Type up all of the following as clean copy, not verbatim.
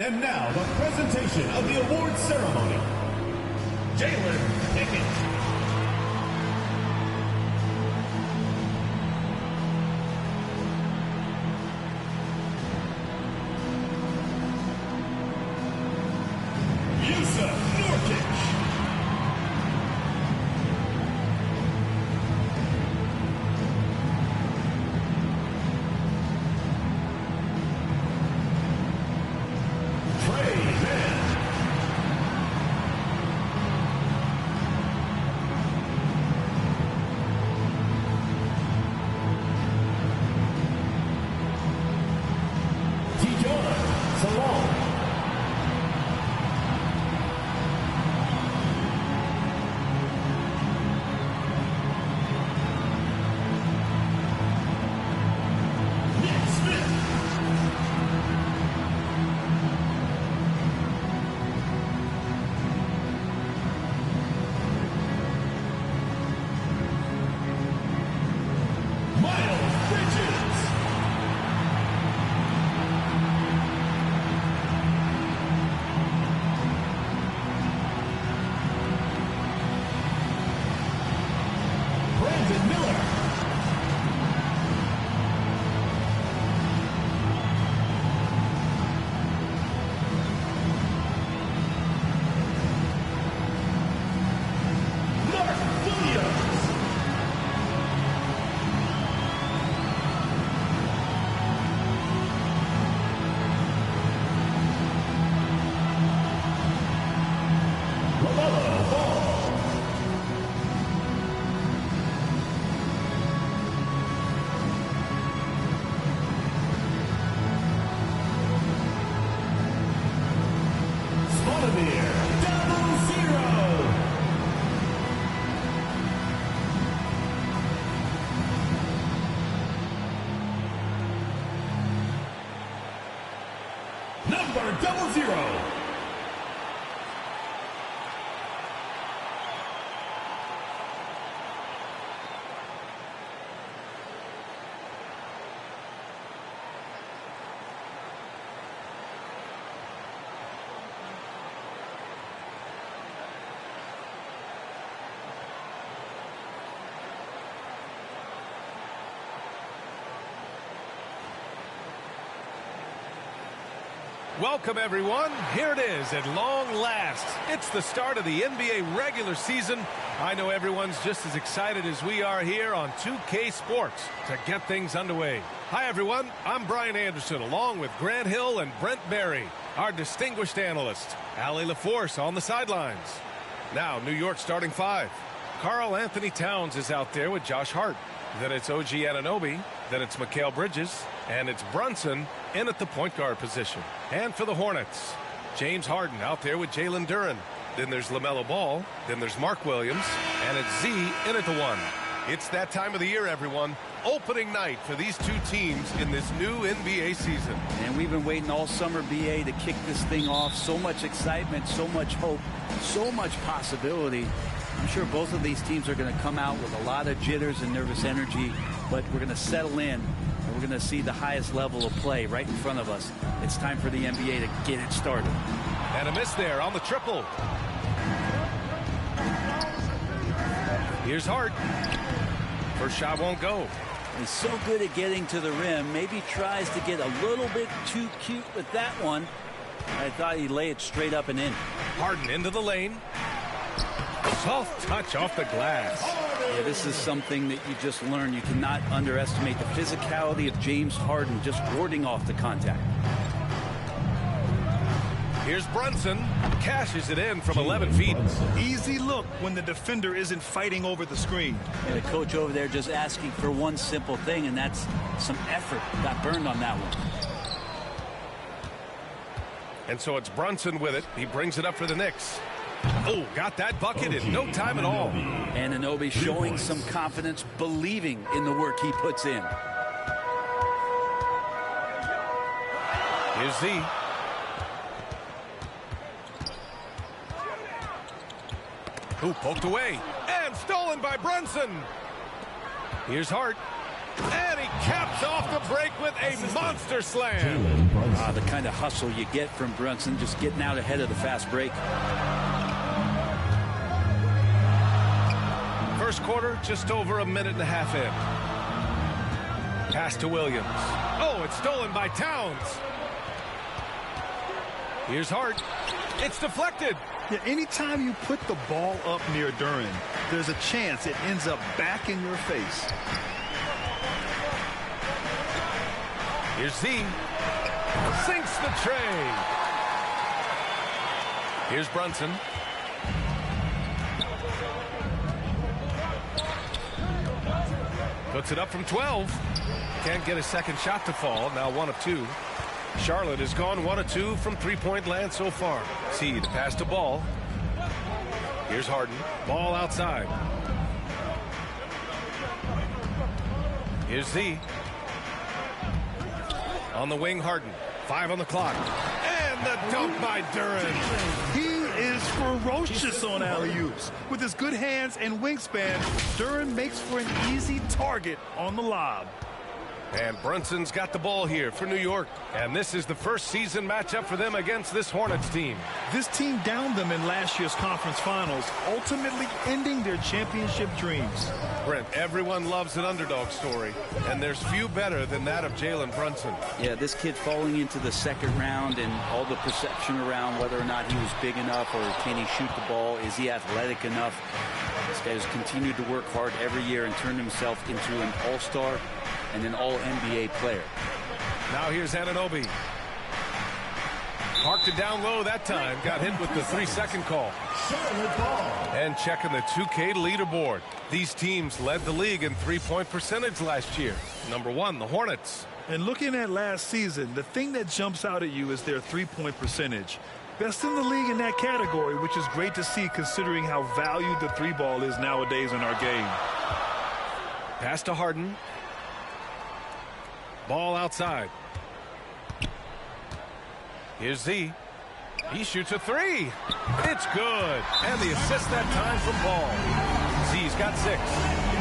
And now, the presentation of the award ceremony. Jalen Pickett. Number 00. Welcome, everyone. Here it is at long last. It's the start of the NBA regular season. I know everyone's just as excited as we are here on 2K Sports to get things underway. Hi, everyone. I'm Brian Anderson, along with Grant Hill and Brent Barry, our distinguished analyst. Allie LaForce on the sidelines. Now, New York starting five. Karl Anthony Towns is out there with Josh Hart. Then it's OG Anunoby. Then it's Mikal Bridges. And it's Brunson in at the point guard position. And for the Hornets, James Harden out there with Jalen Duren. Then there's LaMelo Ball. Then there's Mark Williams. And it's Z in at the one. It's that time of the year, everyone. Opening night for these two teams in this new NBA season. And we've been waiting all summer, BA, to kick this thing off. So much excitement, so much hope, so much possibility. I'm sure both of these teams are going to come out with a lot of jitters and nervous energy, but we're going to settle in, and we're going to see the highest level of play right in front of us. It's time for the NBA to get it started. And a miss there on the triple. Here's Hart. First shot won't go. He's so good at getting to the rim. Maybe tries to get a little bit too cute with that one. I thought he'd lay it straight up and in. Harden into the lane. Soft touch off the glass. Yeah, this is something that you just learn. You cannot underestimate the physicality of James Harden just warding off the contact. Here's Brunson. Cashes it in from 11 feet. Easy look when the defender isn't fighting over the screen. And the coach over there just asking for one simple thing, and that's some effort. Got burned on that one. And so it's Brunson with it. He brings it up for the Knicks. Oh, got that bucket in no time at all. Anunoby showing some confidence, believing in the work he puts in. Here's Z. Who poked away and stolen by Brunson. Here's Hart. And he caps off the break with a monster slam. The kind of hustle you get from Brunson, just getting out ahead of the fast break. First quarter, just over a minute and a half in. Pass to Williams. Oh, it's stolen by Towns. Here's Hart. It's deflected. Yeah, anytime you put the ball up near Duran, there's a chance it ends up back in your face. Here's Z. Sinks the tray. Here's Brunson. Puts it up from 12. Can't get a second shot to fall. Now 1 of 2. Charlotte has gone 1 of 2 from three-point land so far. Seed pass to Ball. Here's Harden. Ball outside. Here's Z. On the wing, Harden. 5 on the clock. And the dunk by Duran. He is ferocious on alley-oops. With his good hands and wingspan, Duran makes for an easy target on the lob. And Brunson's got the ball here for New York. And this is the first season matchup for them against this Hornets team. This team downed them in last year's conference finals, ultimately ending their championship dreams. Brent, everyone loves an underdog story, and there's few better than that of Jalen Brunson. Yeah, this kid falling into the second round and all the perception around whether or not he was big enough or can he shoot the ball, is he athletic enough? This guy has continued to work hard every year and turned himself into an all-star and an all-NBA player. Now here's Anunoby. Parked it down low that time. Got hit with the 3-second call. And checking the 2K leaderboard. These teams led the league in three-point percentage last year. Number 1, the Hornets. And looking at last season, the thing that jumps out at you is their three-point percentage. Best in the league in that category, which is great to see considering how valued the three ball is nowadays in our game. Pass to Harden. Ball outside. Here's Z. He shoots a 3. It's good. And the assist that time from Ball. Z's got 6.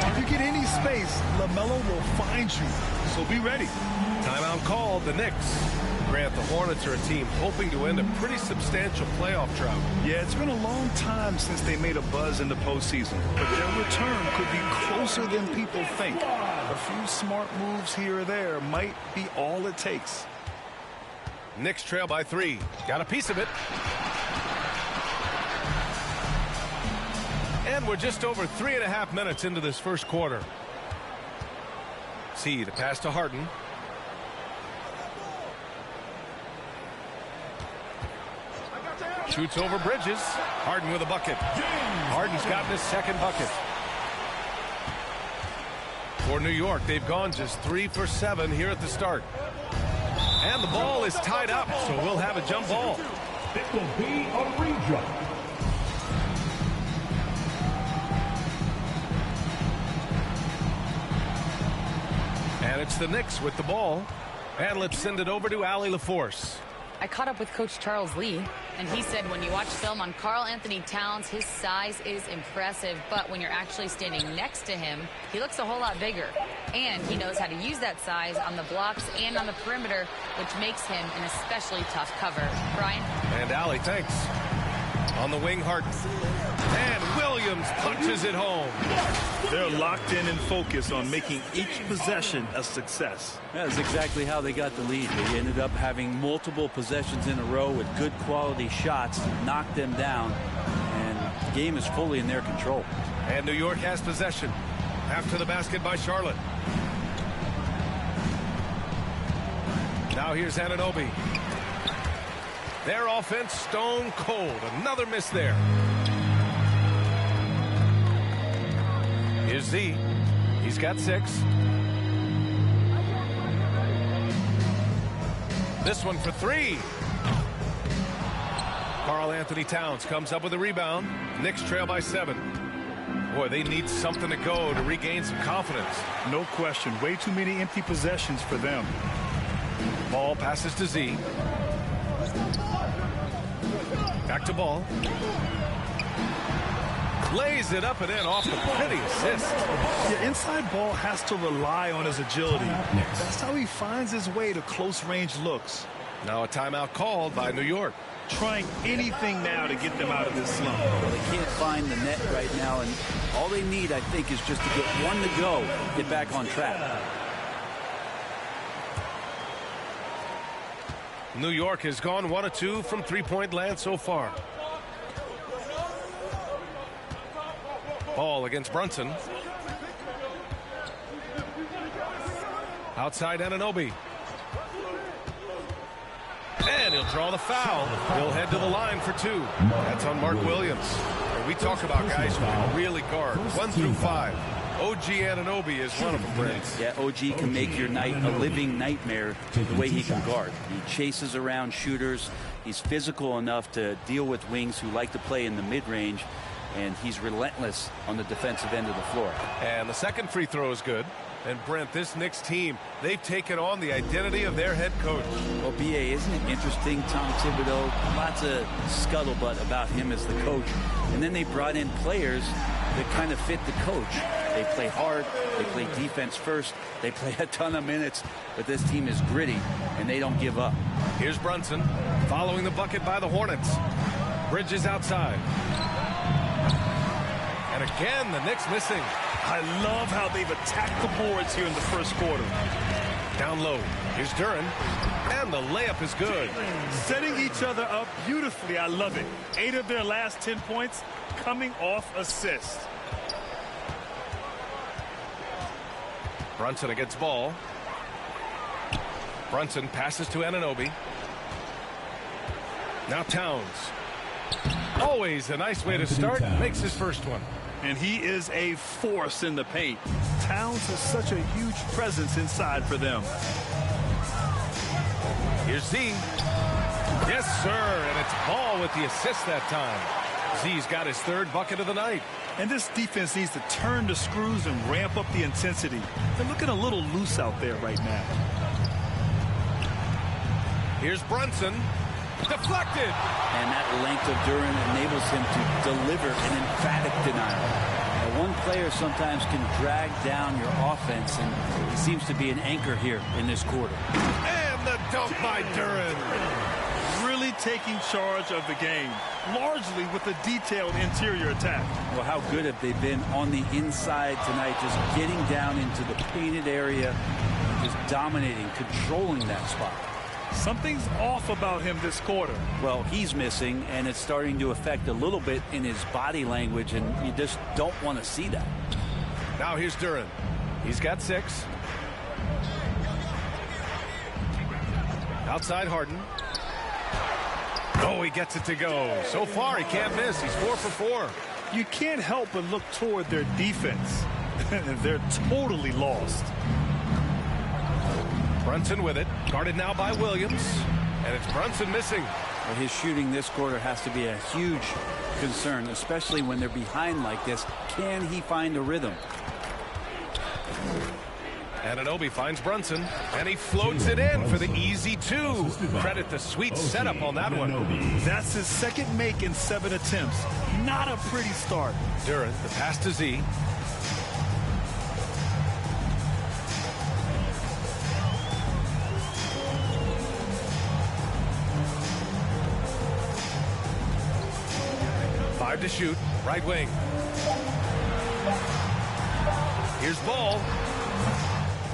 If you get any space, LaMelo will find you. So be ready. Timeout called, the Knicks. Grant, the Hornets are a team hoping to end a pretty substantial playoff drought. Yeah, it's been a long time since they made a buzz in the postseason, but their return could be closer than people think. A few smart moves here or there might be all it takes. Knicks trail by 3. Got a piece of it. And we're just over 3.5 minutes into this first quarter. See the pass to Harden. Shoots over Bridges. Harden with a bucket. Harden's gotten his second bucket. For New York, they've gone just 3 for 7 here at the start. And the ball is tied up, so we'll have a jump ball. It will be a redraw. And it's the Knicks with the ball. And let's send it over to Allie LaForce. I caught up with Coach Charles Lee, and he said when you watch film on Karl Anthony Towns, his size is impressive, but when you're actually standing next to him, he looks a whole lot bigger. And he knows how to use that size on the blocks and on the perimeter, which makes him an especially tough cover. Brian? And Allie, thanks. On the wing, Harden. And Williams punches it home. They're locked in and focused on making each possession a success. That's exactly how they got the lead. They ended up having multiple possessions in a row with good quality shots, knocked them down, and the game is fully in their control. And New York has possession. After the basket by Charlotte. Now here's Anunoby. Their offense stone cold. Another miss there. Here's Z. He's got 6. This one for 3. Karl Anthony Towns comes up with a rebound. Knicks trail by 7. Boy, they need something to go to regain some confidence. No question. Way too many empty possessions for them. Ball passes to Z. Back to Ball. Lays it up and in off the pretty assist. Yeah, inside ball has to rely on his agility. That's how he finds his way to close-range looks. Now a timeout called by New York. Trying anything now to get them out of this slump. Well, they can't find the net right now, and all they need, I think, is just to get one to go, get back on track. New York has gone 1 of 2 from three-point land so far. Ball against Brunson. Outside Anunoby. And he'll draw the foul. He'll head to the line for 2. That's on Mark Williams. And we talk about guys who can really guard 1 through 5. OG Anunoby is one of them, Brent. Yeah, OG can make your night a living nightmare the way he can guard. He chases around shooters. He's physical enough to deal with wings who like to play in the mid-range. And he's relentless on the defensive end of the floor. And the second free throw is good. And Brent, this Knicks team, they've taken on the identity of their head coach. Well, B.A., isn't it interesting? Tom Thibodeau, lots of scuttlebutt about him as the coach. And then they brought in players that kind of fit the coach. They play hard. They play defense first. They play a ton of minutes. But this team is gritty, and they don't give up. Here's Brunson following the bucket by the Hornets. Bridges outside. And again, the Knicks missing. I love how they've attacked the boards here in the first quarter. Down low. Here's Duren. And the layup is good. Setting each other up beautifully. I love it. 8 of their last 10 points coming off assists. Brunson against ball. Brunson passes to Anunoby. Now Towns. Always a nice way to start. Makes his first one. And he is a force in the paint. Towns is such a huge presence inside for them. Here's Z. Yes, sir. And it's Ball with the assist that time. Z's got his 3rd bucket of the night. And this defense needs to turn the screws and ramp up the intensity. They're looking a little loose out there right now. Here's Brunson. Deflected. And that length of Duren enables him to deliver an emphatic denial. Now, one player sometimes can drag down your offense, and he seems to be an anchor here in this quarter. And the dunk by Duren. Really taking charge of the game, largely with a detailed interior attack. Well, how good have they been on the inside tonight, just getting down into the painted area, just dominating, controlling that spot. Something's off about him this quarter. Well, he's missing, and it's starting to affect a little bit in his body language, and you just don't want to see that. Now here's Duren. He's got 6. Outside Harden. Oh, he gets it to go. So far, he can't miss. He's 4 for 4. You can't help but look toward their defense. They're totally lost. Brunson with it. Guarded now by Williams. And it's Brunson missing. Well, his shooting this quarter has to be a huge concern, especially when they're behind like this. Can he find a rhythm? Anunoby finds Brunson, and he floats it in for the easy 2. Credit the sweet setup on that one. That's his 2nd make in 7 attempts. Not a pretty start. Duren, the pass to Z. To shoot, right wing. Here's Ball.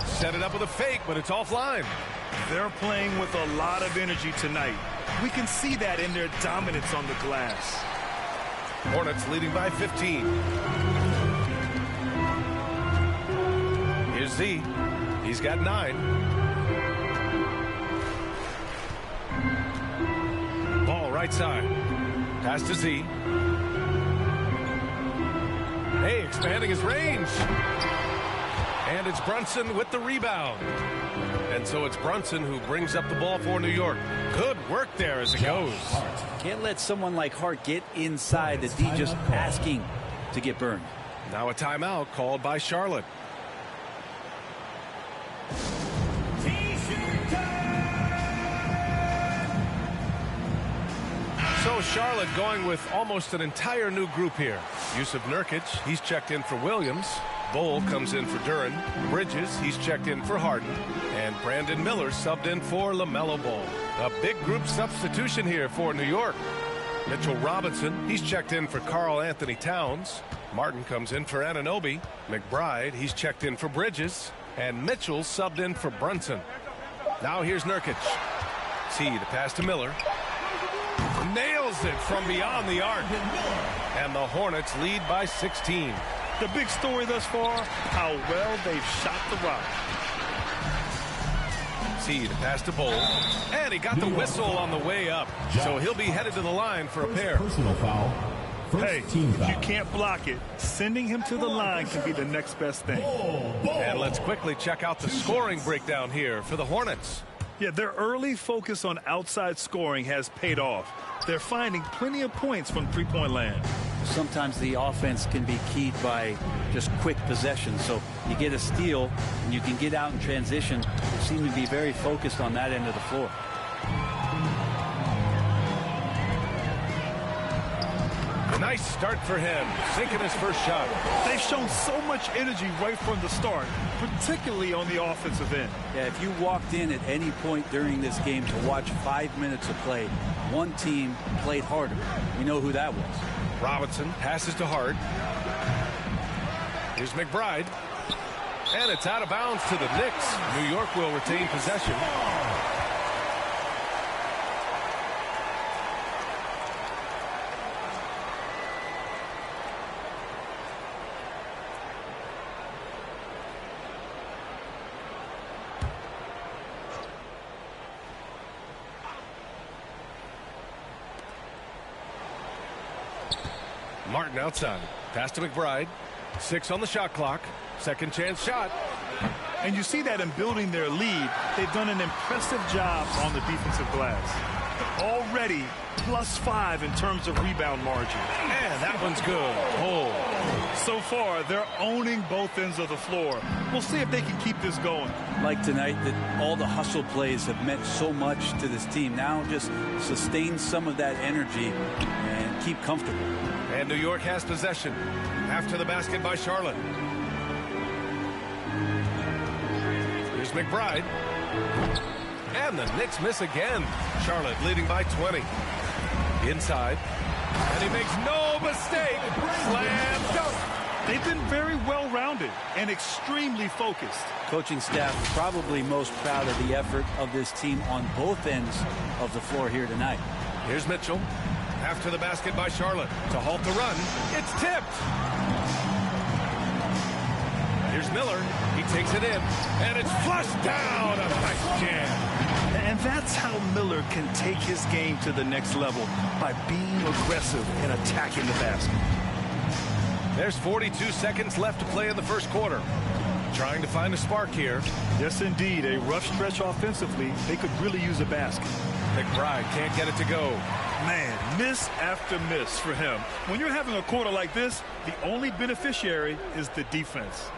Set it up with a fake, but it's offline. They're playing with a lot of energy tonight. We can see that in their dominance on the glass. Hornets leading by 15. Here's Z. He's got 9. Ball right side. Pass to Z. Hey, expanding his range. And it's Brunson with the rebound. And so it's Brunson who brings up the ball for New York. Good work there as it goes. Can't let someone like Hart get inside. The D just asking to get burned. Now a timeout called by Charlotte. So Charlotte going with almost an entire new group here. Yusuf Nurkic, he's checked in for Williams. Bull comes in for Duren. Bridges, he's checked in for Harden. And Brandon Miller subbed in for LaMelo Ball. A big group substitution here for New York. Mitchell Robinson, he's checked in for Karl Anthony Towns. Martin comes in for Anunoby. McBride, he's checked in for Bridges. And Mitchell subbed in for Brunson. Now here's Nurkic. See the pass to Miller. Nails it from beyond the arc. And the Hornets lead by 16. The big story thus far, how well they've shot the rock. See the pass to Bull. And he got the whistle on the way up. So he'll be headed to the line for a pair. Personal foul. Hey, if you can't block it, sending him to the line can be the next best thing. And let's quickly check out the scoring breakdown here for the Hornets. Yeah, their early focus on outside scoring has paid off. They're finding plenty of points from three-point land. Sometimes the offense can be keyed by just quick possession. So you get a steal and you can get out in transition. They seem to be very focused on that end of the floor. A nice start for him, sinking his first shot. They've shown so much energy right from the start, particularly on the offensive end. Yeah, if you walked in at any point during this game to watch 5 minutes of play, one team played harder. You know who that was. Robinson passes to Hart. Here's McBride. And it's out of bounds to the Knicks. New York will retain possession. Martin outside. Pass to McBride. 6 on the shot clock. Second chance shot. And you see that in building their lead, they've done an impressive job on the defensive glass. Already +5 in terms of rebound margin. And that one's good. Oh. So far, they're owning both ends of the floor. We'll see if they can keep this going. Like tonight, that all the hustle plays have meant so much to this team. Now just sustain some of that energy and keep comfortable. And New York has possession after the basket by Charlotte. Here's McBride. And the Knicks miss again. Charlotte leading by 20. Inside. And he makes no mistake. Slam dunk. They've been very well-rounded and extremely focused. Coaching staff probably most proud of the effort of this team on both ends of the floor here tonight. Here's Mitchell. After the basket by Charlotte. To halt the run. It's tipped. Here's Miller. He takes it in. And it's flushed down. A nice jam. And that's how Miller can take his game to the next level, by being aggressive and attacking the basket. There's 42 seconds left to play in the first quarter. Trying to find a spark here. Yes, indeed. A rough stretch offensively. They could really use a basket. McBride can't get it to go. Man, miss after miss for him. When you're having a quarter like this, the only beneficiary is the defense.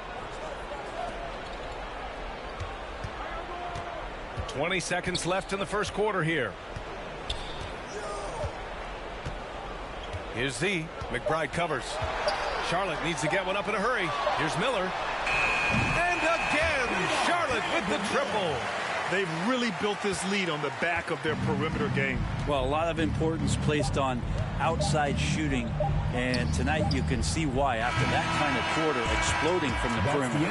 20 seconds left in the first quarter here. Here's Z. McBride covers. Charlotte needs to get one up in a hurry. Here's Miller. And again, Charlotte with the triple. They've really built this lead on the back of their perimeter game. Well, a lot of importance placed on outside shooting, and tonight you can see why after that kind of quarter exploding from the perimeter.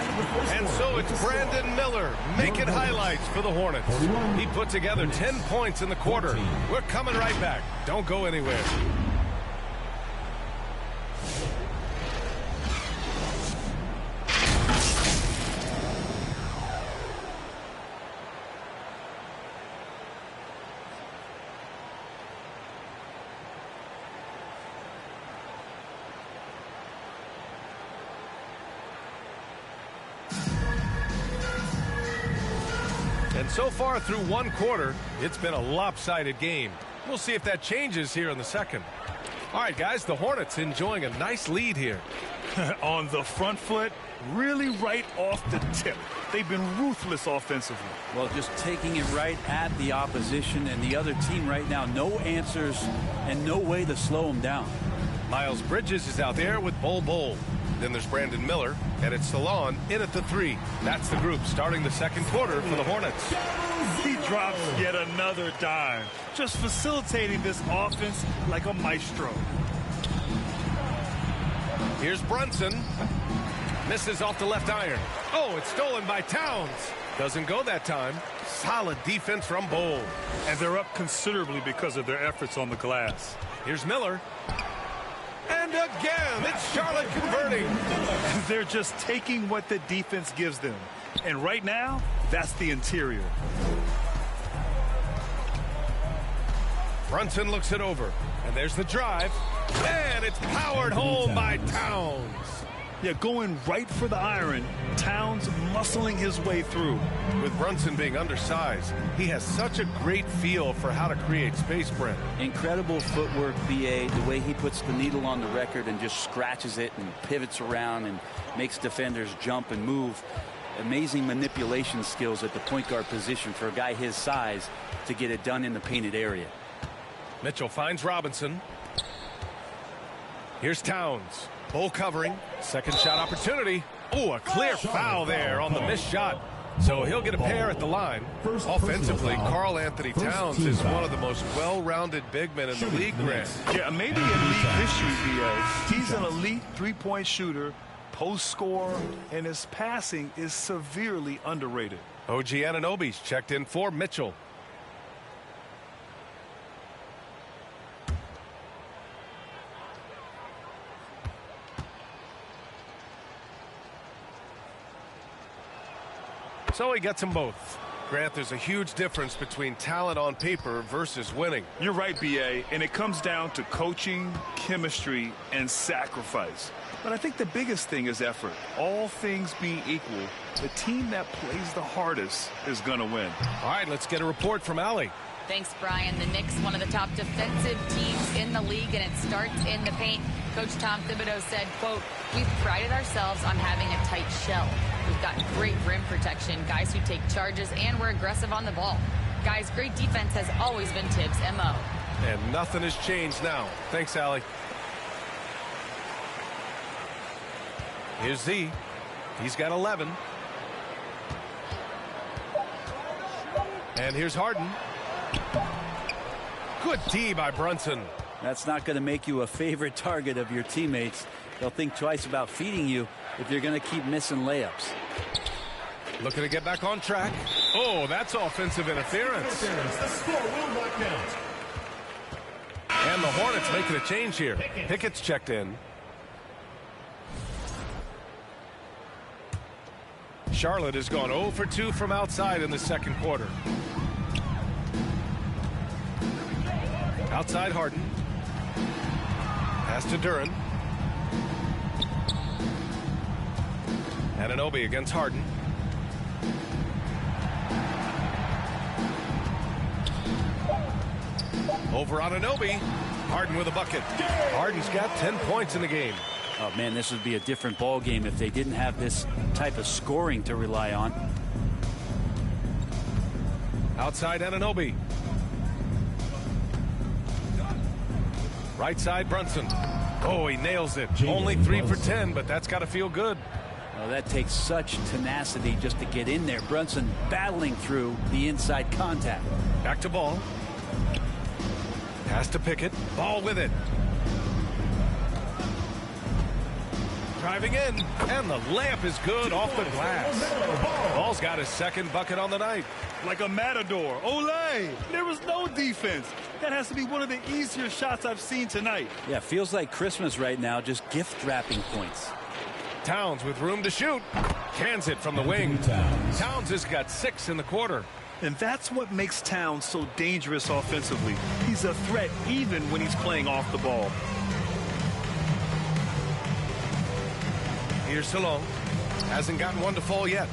And so it's Brandon Miller making highlights for the Hornets. He put together 10 points in the quarter. We're coming right back. Don't go anywhere. And so far through one quarter, it's been a lopsided game. We'll see if that changes here in the second. All right, guys, the Hornets enjoying a nice lead here. On the front foot, really right off the tip. They've been ruthless offensively. Well, just taking it right at the opposition and the other team right now. No answers and no way to slow them down. Miles Bridges is out there with Bol. Then there's Brandon Miller, and it's Salon in at the 3. That's the group starting the second quarter for the Hornets. He drops yet another dime, just facilitating this offense like a maestro. Here's Brunson. Misses off the left iron. Oh, it's stolen by Towns. Doesn't go that time. Solid defense from Bol. And they're up considerably because of their efforts on the glass. Here's Miller. And again, it's Charlotte converting. They're just taking what the defense gives them. And right now, that's the interior. Brunson looks it over. And there's the drive. And it's powered home by Towns. Yeah, going right for the iron. Towns muscling his way through. With Brunson being undersized, he has such a great feel for how to create space, Brent. Incredible footwork, BA, the way he puts the needle on the record and just scratches it and pivots around and makes defenders jump and move. Amazing manipulation skills at the point guard position for a guy his size to get it done in the painted area. Mitchell finds Robinson. Here's Towns. Bol covering. Second shot opportunity. Oh, a clear foul there on the missed shot. So he'll get a pair at the line. Offensively, Karl Anthony Towns is one of the most well-rounded big men in the league, Grant. Yeah, maybe in league history, BA. He's an elite three-point shooter, post scorer, and his passing is severely underrated. OG Anunoby's checked in for Mitchell. So he gets them both. Grant, there's a huge difference between talent on paper versus winning. You're right, BA, and it comes down to coaching, chemistry, and sacrifice. But I think the biggest thing is effort. All things being equal, the team that plays the hardest is going to win. All right, let's get a report from Allie. Thanks, Brian. The Knicks, one of the top defensive teams in the league, and it starts in the paint. Coach Tom Thibodeau said, quote, "We've prided ourselves on having a tight shell. We've got great rim protection, guys who take charges, and we're aggressive on the ball. Guys, great defense has always been Tibbs' MO." And nothing has changed now. Thanks, Allie. Here's Z. He's got 11. And here's Harden. Good D by Brunson. That's not going to make you a favorite target of your teammates. They'll think twice about feeding you if you're going to keep missing layups. Looking to get back on track. Oh, that's offensive interference. The score will not count. And the Hornets making a change here. Pickett's checked in. Charlotte has gone 0 for 2 from outside in the second quarter. Outside Harden. Pass to Duren. Anunoby against Harden. Over Anunoby. Harden with a bucket. Harden's got 10 points in the game. Oh, man, this would be a different ball game if they didn't have this type of scoring to rely on. Outside Anunoby. Right side Brunson. Oh, he nails it. Only 3 for 10, but that's got to feel good. Well, that takes such tenacity just to get in there. Brunson battling through the inside contact. Back to Ball. Pass to Pickett. Ball with it. Driving in, and the layup is good off the glass. Ball's got his second bucket on the night. Like a matador. Olay! There was no defense. That has to be one of the easier shots I've seen tonight. Yeah, feels like Christmas right now, just gift wrapping points. Towns with room to shoot. Cans it from the wing. Towns has got 6 in the quarter. And that's what makes Towns so dangerous offensively. He's a threat even when he's playing off the ball. Here's Salon. Hasn't gotten one to fall yet.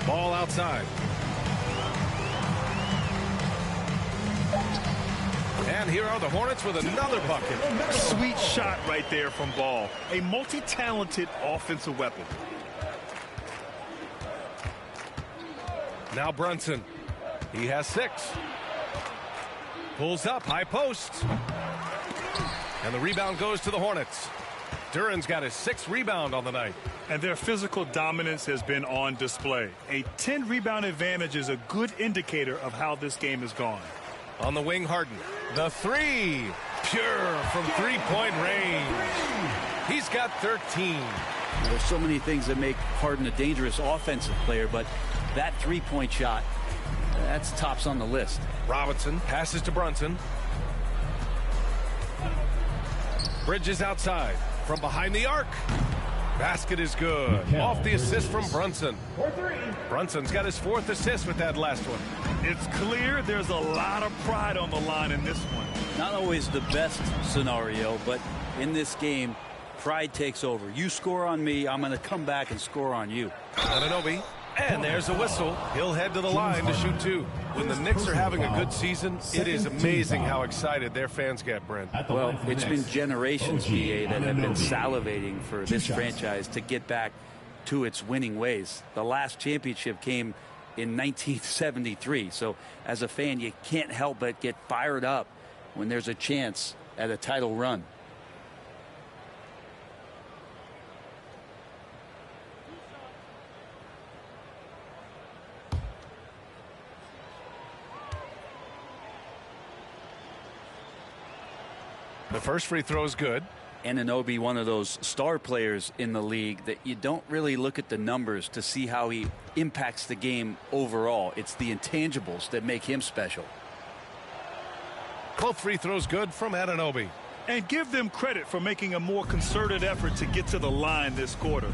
Ball outside. And here are the Hornets with another bucket. Sweet shot right there from Ball. A multi-talented offensive weapon. Now Brunson. He has 6. Pulls up, high post. And the rebound goes to the Hornets. Duran's got his 6th rebound on the night. And their physical dominance has been on display. A 10-rebound advantage is a good indicator of how this game has gone. On the wing, Harden. The 3. Pure from three-point range. He's got 13. There's so many things that make Harden a dangerous offensive player, but that three-point shot, that's tops on the list. Robinson passes to Brunson. Bridges outside from behind the arc. Basket is good. Off the assist from Brunson. Brunson's got his 4th assist with that last one. It's clear there's a lot of pride on the line in this one. Not always the best scenario, but in this game, pride takes over. You score on me, I'm going to come back and score on you. Anunoby. And there's a whistle. He'll head to the line to shoot 2. When the Knicks are having a good season, it is amazing how excited their fans get, Brent. Well, it's been generations, BA, that have been salivating for this franchise to get back to its winning ways. The last championship came in 1973. So as a fan, you can't help but get fired up when there's a chance at a title run. The first free throw is good. Anunoby, one of those star players in the league that you don't really look at the numbers to see how he impacts the game overall. It's the intangibles that make him special. Both free throws good from Anunoby. And give them credit for making a more concerted effort to get to the line this quarter.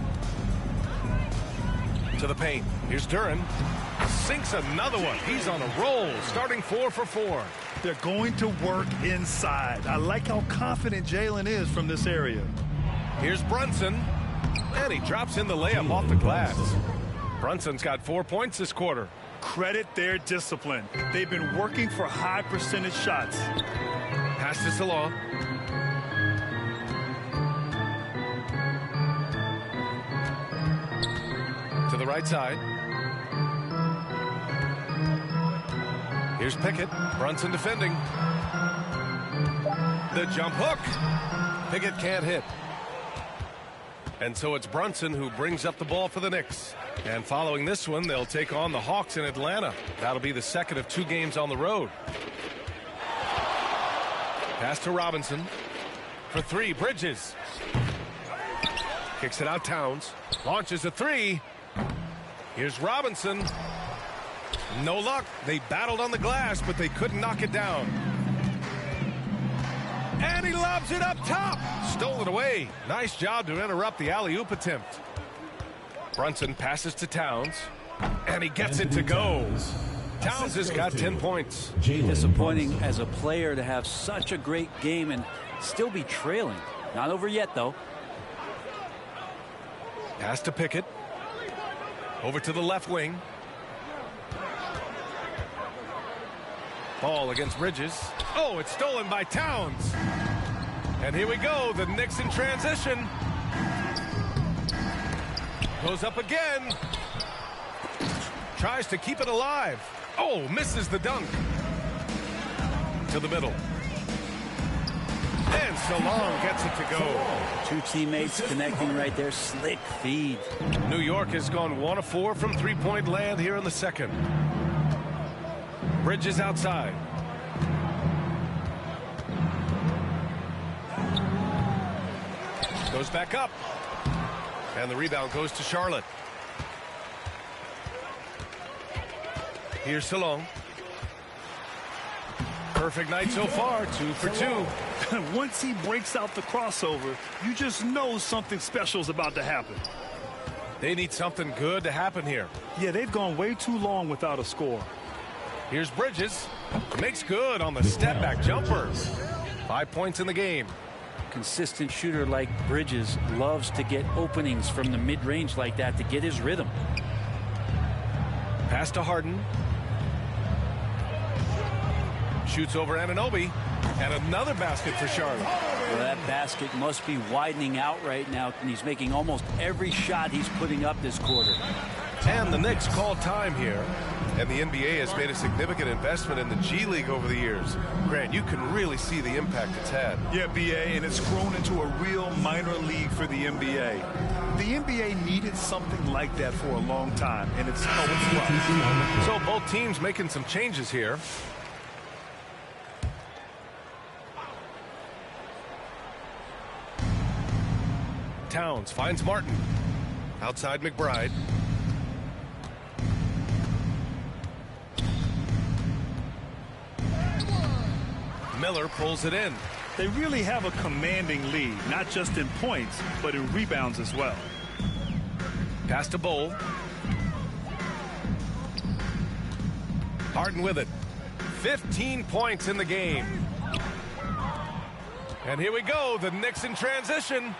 To the paint. Here's Duran. Sinks another one. He's on a roll, starting 4 for 4. They're going to work inside. I like how confident Jalen is from this area. Here's Brunson. And he drops in the layup off the glass. Brunson's got 4 points this quarter. Credit their discipline. They've been working for high percentage shots. Pass to Salah. To the right side. Here's Pickett. Brunson defending. The jump hook. Pickett can't hit. And so it's Brunson who brings up the ball for the Knicks. And following this one, they'll take on the Hawks in Atlanta. That'll be the second of 2 games on the road. Pass to Robinson. For 3, Bridges. Kicks it out, Towns. Launches a 3. Here's Robinson. No luck. They battled on the glass, but they couldn't knock it down. And he lobs it up top. Stole it away. Nice job to interrupt the alley-oop attempt. Brunson passes to Towns, and he gets it to go. Towns has got 10 points. Disappointing as a player to have such a great game and still be trailing. Not over yet, though. Pass to Pickett. Over to the left wing. Ball against Bridges. Oh, it's stolen by Towns. And here we go. The Knicks in transition. Goes up again. Tries to keep it alive. Oh, misses the dunk. To the middle. And Salong gets it to go. 2 teammates connecting right there. Slick feed. New York has gone 1 of 4 from three-point land here in the second. Bridges outside. Goes back up. And the rebound goes to Charlotte. Here's Salong. Perfect night so far, 2 for 2. Once he breaks out the crossover, you just know something special is about to happen. They need something good to happen here. Yeah, they've gone way too long without a score. Here's Bridges. Makes good on the step-back jumper. 5 points in the game. Consistent shooter like Bridges loves to get openings from the mid-range like that to get his rhythm. Pass to Harden. Shoots over Anunoby. And another basket for Charlotte. Well, that basket must be widening out right now, and he's making almost every shot he's putting up this quarter. And the Knicks call time here. And the NBA has made a significant investment in the G League over the years. Grant, you can really see the impact it's had. Yeah, BA, and it's grown into a real minor league for the NBA. The NBA needed something like that for a long time, and it's helped. So both teams making some changes here. Towns finds Martin. Outside McBride. Miller pulls it in. They really have a commanding lead, not just in points, but in rebounds as well. Pass to Bowl. Harden with it. 15 points in the game. And here we go, the Knicks in transition.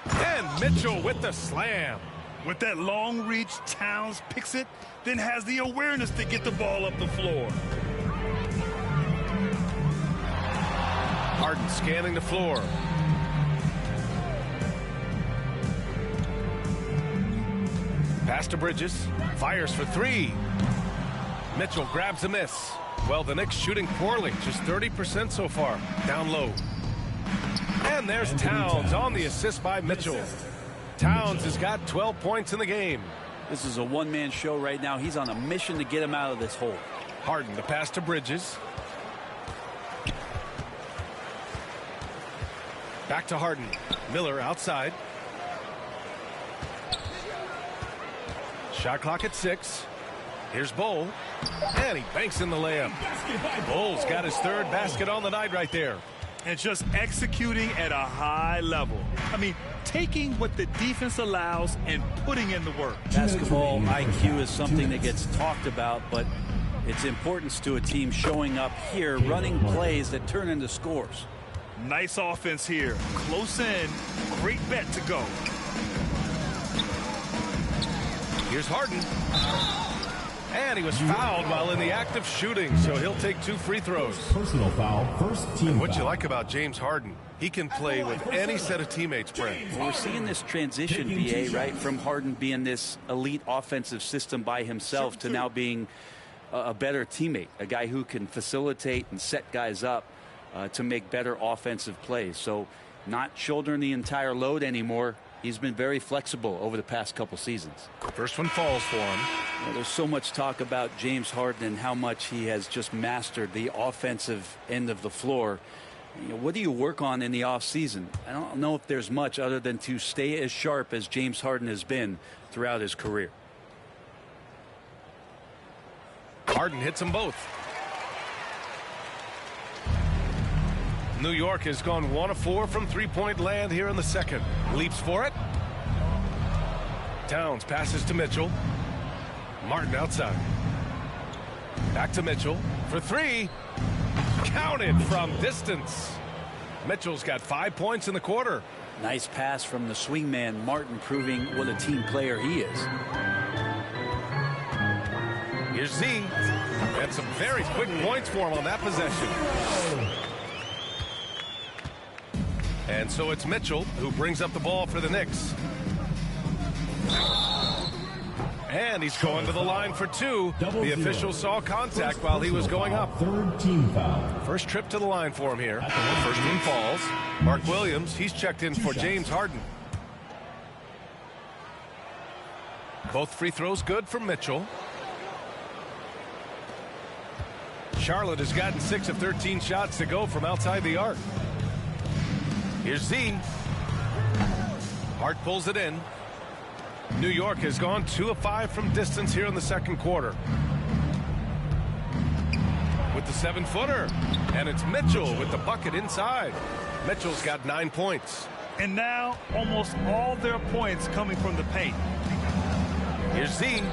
And Mitchell with the slam. With that long reach, Towns picks it, then has the awareness to get the ball up the floor. Harden scanning the floor. Pass to Bridges. Fires for three. Mitchell grabs a miss. Well, the Knicks shooting poorly. Just 30% so far. Down low. And there's Towns on the assist by Mitchell. Towns has got 12 points in the game. This is a one-man show right now. He's on a mission to get him out of this hole. Harden the pass to Bridges. Back to Harden. Miller outside. Shot clock at 6. Here's Bowl. And he banks in the layup. Bowl's got his third basket on the night right there. And just executing at a high level. I mean, taking what the defense allows and putting in the work. Basketball IQ is something that gets talked about, but its importance to a team showing up here, running plays that turn into scores. Nice offense here. Close in. Great bet to go. Here's Harden. And he was fouled while in the act of shooting, so he'll take 2 free throws. Personal foul, first team What you foul. like about James Harden, he can play with any set of teammates, Brent. Well, we're seeing this transition, BA, right, from Harden being this elite offensive system by himself to now being a better teammate, a guy who can facilitate and set guys up to make better offensive plays. So not shouldering the entire load anymore. He's been very flexible over the past couple seasons. First one falls for him. Well, there's so much talk about James Harden and how much he has just mastered the offensive end of the floor. You know, what do you work on in the offseason? I don't know if there's much other than to stay as sharp as James Harden has been throughout his career. Harden hits them both. New York has gone 1 of 4 from three-point land here in the second. Leaps for it. Towns passes to Mitchell. Martin outside. Back to Mitchell for 3. Counted from distance. Mitchell's got 5 points in the quarter. Nice pass from the swingman Martin, proving what a team player he is. Here's Z. And some very quick points for him on that possession. And so it's Mitchell who brings up the ball for the Knicks. And he's going to the line for 2. The official saw contact while he was going up. Third team foul. First trip to the line for him here. First one falls. Mark Williams, he's checked in for James Harden. Both free throws good for Mitchell. Charlotte has gotten 6 of 13 shots to go from outside the arc. Here's Z. Hart pulls it in. New York has gone 2 of 5 from distance here in the second quarter. With the 7-footer. And it's Mitchell with the bucket inside. Mitchell's got 9 points. And now almost all their points coming from the paint. Here's Z.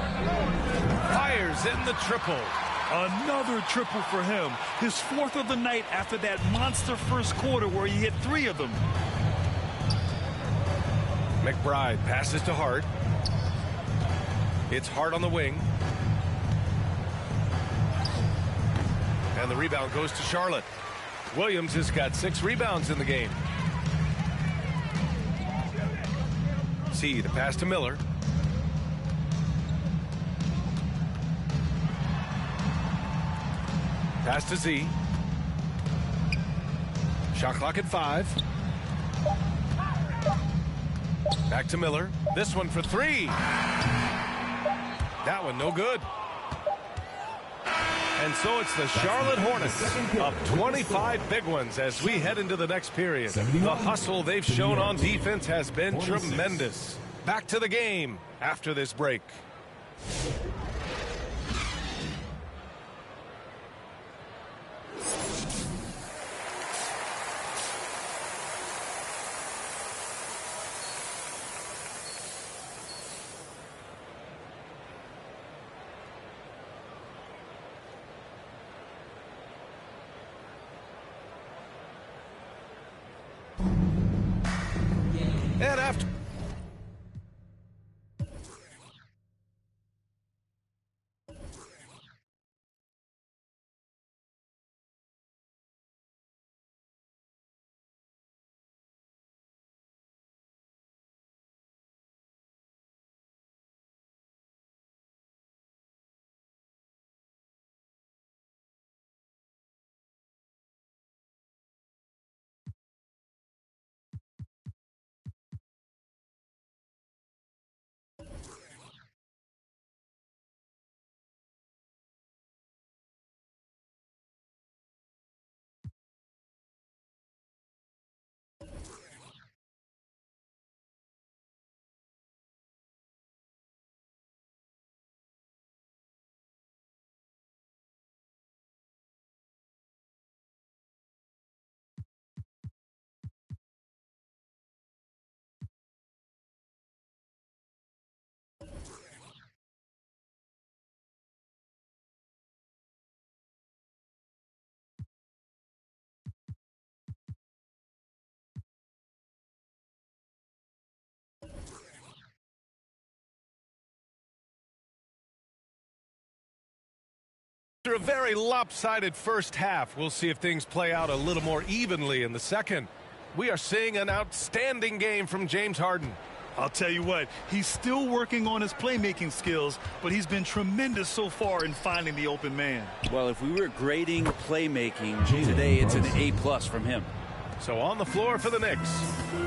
Fires in the triple. Another triple for him. His 4th of the night after that monster first quarter where he hit 3 of them. McBride passes to Hart. It's Hart on the wing. And the rebound goes to Charlotte. Williams has got 6 rebounds in the game. C, the pass to Miller. Pass to Z. Shot clock at 5. Back to Miller. This one for 3. That one no good. And so it's the Charlotte Hornets up 25 big ones as we head into the next period. The hustle they've shown on defense has been tremendous. Back to the game after this break. And after a very lopsided first half, we'll see if things play out a little more evenly in the second. We are seeing an outstanding game from James Harden. I'll tell you what, he's still working on his playmaking skills, but he's been tremendous so far in finding the open man. Well, if we were grading playmaking today, it's an A+ from him. So on the floor for the Knicks,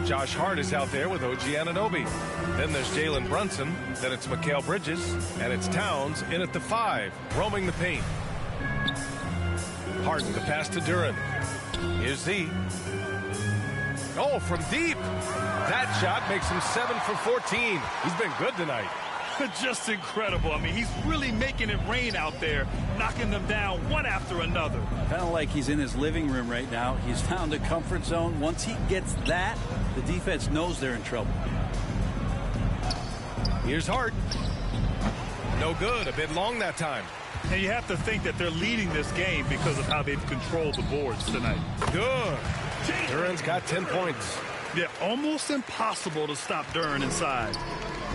Josh Hart is out there with OG Anunoby. Then there's Jalen Brunson. Then it's Mikal Bridges. And it's Towns in at the 5, roaming the paint. Harden, the pass to Duran. Here's Z. Oh, from deep. That shot makes him 7 for 14. He's been good tonight. Just incredible. I mean, he's really making it rain out there, knocking them down one after another. Kind of like he's in his living room right now. He's found a comfort zone. Once he gets that, the defense knows they're in trouble. Here's Hart. No good. A bit long that time. And you have to think that they're leading this game because of how they've controlled the boards tonight. Good. Duran's got 10 points. Yeah, almost impossible to stop Duran inside.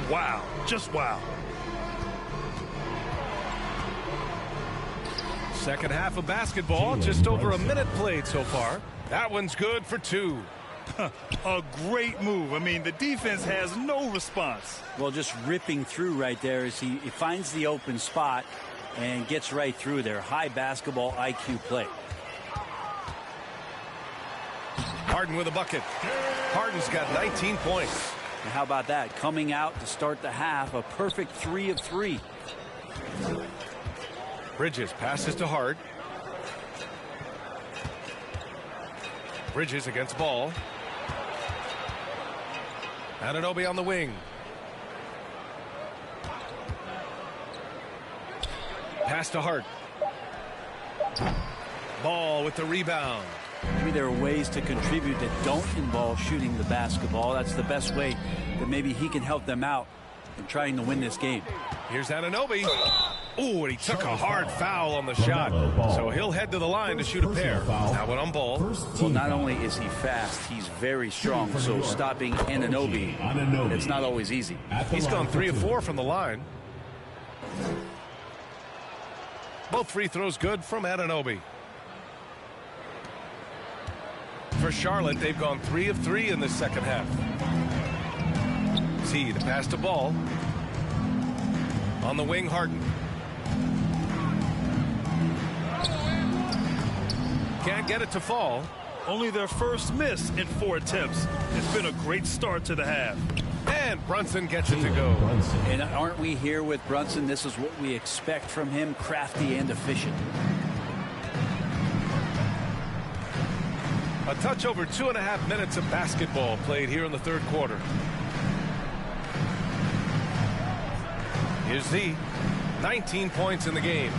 Wow. Just wow. Second half of basketball, just over a minute played so far. That one's good for 2. A great move. I mean, the defense has no response. Well, just ripping through right there as he finds the open spot and gets right through there. High basketball IQ play. Harden with a bucket. Harden's got 19 points. And how about that? Coming out to start the half, a perfect 3 of 3. Bridges passes to Hart. Bridges against Ball. Anunoby on the wing. Pass to Hart. Ball with the rebound. Maybe there are ways to contribute that don't involve shooting the basketball. That's the best way that maybe he can help them out in trying to win this game. Here's Anunoby. Ooh, and he took a hard foul on the shot. So he'll head to the line to shoot a pair. Now one on Ball. Well, not only is he fast, he's very strong. So stopping Anunoby, it's not always easy. He's gone 3 of 4 from the line. Both free throws good from Anunoby. For Charlotte, they've gone 3 of 3 in this second half. Z, the pass to Ball. On the wing, Harden. Can't get it to fall. Only their first miss in 4 attempts. It's been a great start to the half. And Brunson gets it to go. And aren't we here with Brunson? This is what we expect from him, crafty and efficient. A touch over 2.5 minutes of basketball played here in the third quarter. Here's Z, 19 points in the game.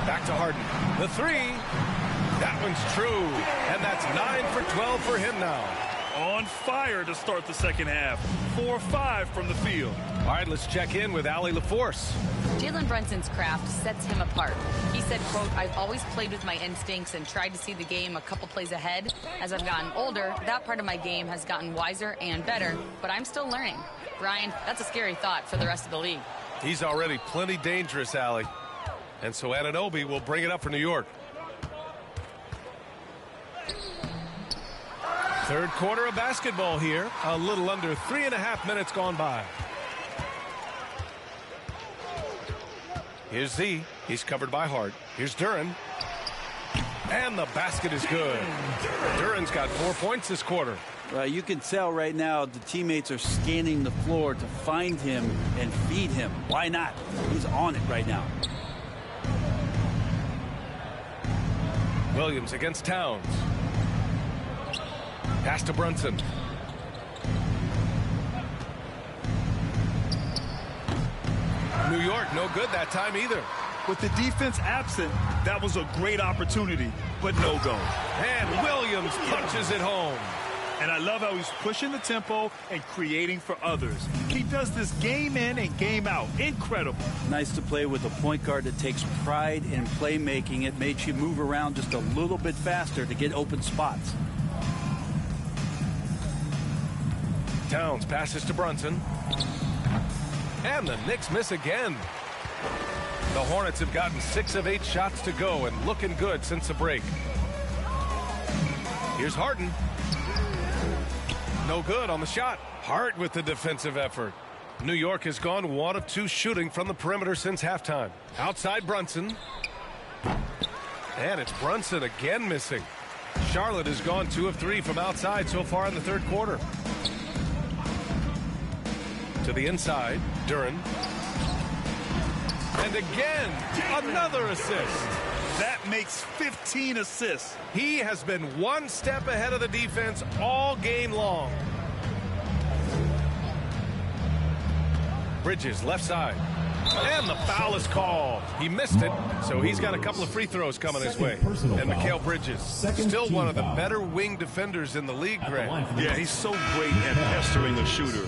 Back to Harden. The 3. That one's true. And that's 9 for 12 for him now. On fire to start the second half. 4-5 from the field. All right, let's check in with Allie LaForce. Jalen Brunson's craft sets him apart. He said, quote, "I've always played with my instincts and tried to see the game a couple plays ahead. As I've gotten older, that part of my game has gotten wiser and better, but I'm still learning." Brian, that's a scary thought for the rest of the league. He's already plenty dangerous, Allie. And so Anunoby will bring it up for New York. Third quarter of basketball here. A little under 3.5 minutes gone by. Here's Z. He's covered by Hart. Here's Duren. And the basket is good. Duren's got 4 points this quarter. You can tell right now the teammates are scanning the floor to find him and feed him. Why not? He's on it right now. Williams against Towns. Pass to Brunson. New York, no good that time either. With the defense absent, that was a great opportunity, but no go. And Williams punches it home. And I love how he's pushing the tempo and creating for others. He does this game in and game out. Incredible. Nice to play with a point guard that takes pride in playmaking. It makes you move around just a little bit faster to get open spots. Towns passes to Brunson. And the Knicks miss again. The Hornets have gotten 6 of 8 shots to go and looking good since the break. Here's Harden. No good on the shot. Hart with the defensive effort. New York has gone 1 of 2 shooting from the perimeter since halftime. Outside Brunson. And it's Brunson again missing. Charlotte has gone 2 of 3 from outside so far in the third quarter. To the inside, Duren. And again, another assist. That makes 15 assists. He has been 1 step ahead of the defense all game long. Bridges, left side. And the foul is called. He missed it, so he's got a couple of free throws coming his way. And Mikal Bridges, still one of the better wing defenders in the league, Greg. Yeah, he's so great at pestering a shooter.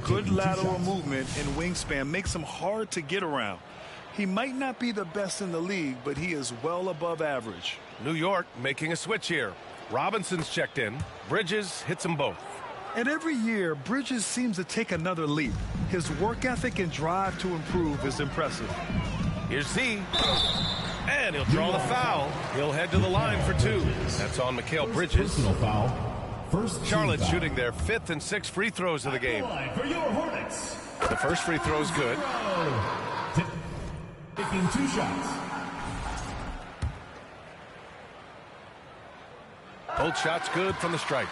Good lateral movement and wingspan makes him hard to get around. He might not be the best in the league, but he is well above average. New York making a switch here. Robinson's checked in. Bridges hits them both. And every year, Bridges seems to take another leap. His work ethic and drive to improve is impressive. Here's Z. And he'll draw the foul. He'll head to the line for 2. That's on Mikal Bridges. Personal foul. First Charlotte shooting their 5th and 6th free throws of the game. For your Hornets. The first free throw is good. Taking 2 shots. Both shots good from the stripe.